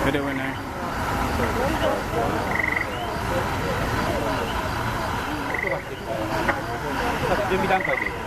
それではね。準備段階で。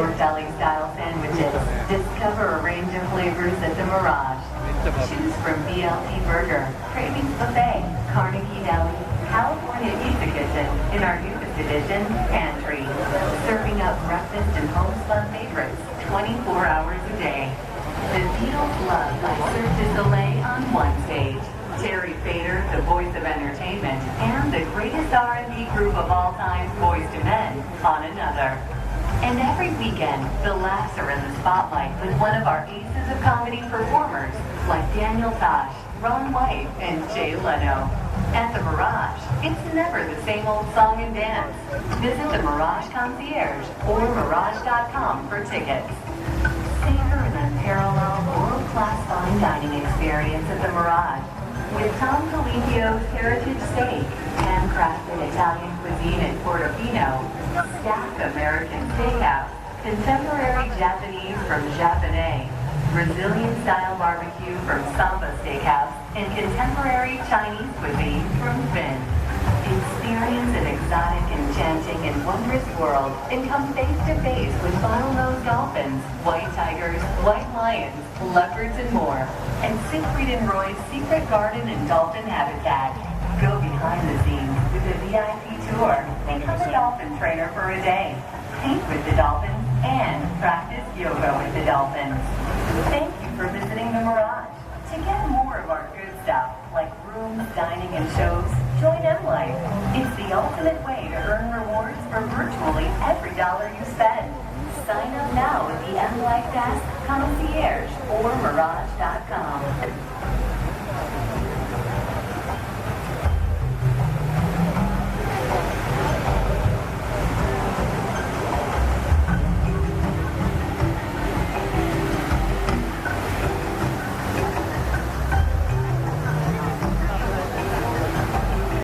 pork deli-style sandwiches. Discover a range of flavors at the Mirage. Choose from BLT Burger, Cravings Buffet, Carnegie Deli, California Pizza Kitchen in our newest edition, Pantry. Serving up breakfast and homespun favorites 24 hours a day. The Beatles Love by Cirque du Soleil on one stage. Terry Fader, the voice of entertainment, and the greatest R&B group of all time, Boyz II Men, on another. And every weekend, the laughs are in the spotlight with one of our aces of comedy performers, like Daniel Tosh, Ron White, and Jay Leno. At the Mirage, it's never the same old song and dance. Visit the Mirage Concierge or Mirage.com for tickets. Savor an unparalleled world-class fine dining experience at the Mirage. With Tom Colicchio's Heritage Steak, handcrafted Italian cuisine in Portofino, stacked American steakhouse, contemporary Japanese from Japonais, Brazilian-style barbecue from Samba Steakhouse, and contemporary Chinese cuisine from Finn. Experience an exotic, enchanting, and wondrous world and come face-to-face with bottlenose dolphins, white tigers, white lions, leopards, and more. And Siegfried and Roy's Secret Garden and Dolphin Habitat. Go behind the scenes with a VIP tour. Become a dolphin trainer for a day. Paint with the dolphins and practice yoga with the dolphins. Thank you for visiting the Mirage. To get more of our good stuff, like rooms, dining, and shows, join M-Life. It's the ultimate way to earn rewards for virtually every dollar you spend. Sign up now at the M-Life Desk, Concierge, or Mirage.com.